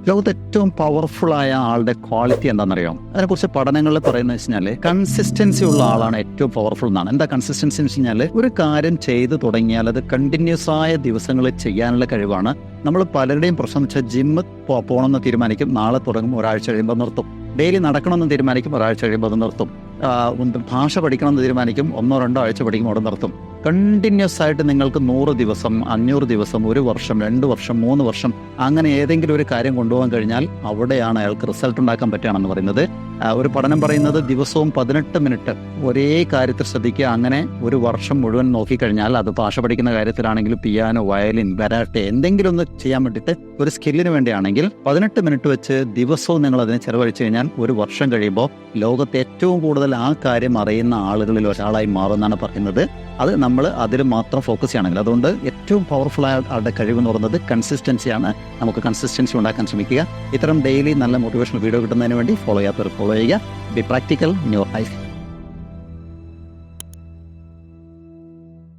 ലോകത്ത് ഏറ്റവും പവർഫുള്ളായ ആളുടെ ക്വാളിറ്റി എന്താണെന്നറിയാം? അതിനെക്കുറിച്ച് പഠനങ്ങളിൽ പറയുന്നത് വെച്ച് കഴിഞ്ഞാൽ കൺസിസ്റ്റൻസി ഉള്ള ആളാണ് ഏറ്റവും പവർഫുൾ എന്നാണ്. എന്താ കൺസിസ്റ്റൻസി എന്ന് വെച്ച് കഴിഞ്ഞാൽ ഒരു കാര്യം ചെയ്ത് തുടങ്ങിയാൽ അത് കണ്ടിന്യൂസ് ആയ ദിവസങ്ങളിൽ ചെയ്യാനുള്ള കഴിവാണ്. നമ്മൾ പലരുടെയും പ്രശ്നം എന്ന് വെച്ചാൽ ജിമ്മ് പോകണമെന്ന് തീരുമാനിക്കും, നാളെ തുടങ്ങും, ഒരാഴ്ച കഴിയുമ്പോൾ നിർത്തും. ഡെയിലി നടക്കണമെന്ന് തീരുമാനിക്കും, ഒരാഴ്ച കഴിയുമ്പോൾ അത് നിർത്തും. ഭാഷ പഠിക്കണമെന്ന് തീരുമാനിക്കും, 1-2 ആഴ്ച പഠിക്കും, അവിടെ നിർത്തും. കണ്ടിന്യൂസ് ആയിട്ട് നിങ്ങൾക്ക് 100 ദിവസം, 500 ദിവസം, 1 വർഷം, 2 വർഷം, 3 വർഷം അങ്ങനെ ഏതെങ്കിലും ഒരു കാര്യം കൊണ്ടുപോകാൻ കഴിഞ്ഞാൽ അവിടെയാണ് അയാൾക്ക് റിസൾട്ട് ഉണ്ടാക്കാൻ പറ്റുകയാണെന്ന് പറയുന്നത്. ഒരു പഠനം പറയുന്നത് ദിവസവും 18 മിനിറ്റ് ഒരേ കാര്യത്തിൽ ശ്രദ്ധിക്കുക. അങ്ങനെ 1 വർഷം മുഴുവൻ നോക്കിക്കഴിഞ്ഞാൽ, അത് ഭാഷ പഠിക്കുന്ന കാര്യത്തിലാണെങ്കിലും പിയാനോ, വയലിൻ, കരാട്ടെ എന്തെങ്കിലും ഒന്ന് ചെയ്യാൻ വേണ്ടിയിട്ട് ഒരു സ്കില്ലിന് വേണ്ടിയാണെങ്കിൽ 18 മിനിറ്റ് വെച്ച് ദിവസവും നിങ്ങൾ അതിനെ ചെലവഴിച്ചു കഴിഞ്ഞാൽ 1 വർഷം കഴിയുമ്പോൾ ലോകത്തെ ഏറ്റവും കൂടുതൽ ആ കാര്യം അറിയുന്ന ആളുകളിൽ ഒരാളായി മാറുമെന്നാണ് പറയുന്നത്. അത് നമ്മൾ അതിൽ മാത്രം ഫോക്കസ് ചെയ്യണമെങ്കിൽ. അതുകൊണ്ട് ഏറ്റവും പവർഫുൾ ആയ ആളുടെ കഴിവെന്ന് പറയുന്നത് കൺസിസ്റ്റൻസിയാണ്. നമുക്ക് കൺസിസ്റ്റൻസി ഉണ്ടാക്കാൻ ശ്രമിക്കുക. ഇത്തരം ഡെയിലി നല്ല മോട്ടിവേഷണൽ വീഡിയോ കിട്ടുന്നതിന് വേണ്ടി ഫോളോ ചെയ്യാത്തവർ ഫോളോ ചെയ്യുക. B practical in your life.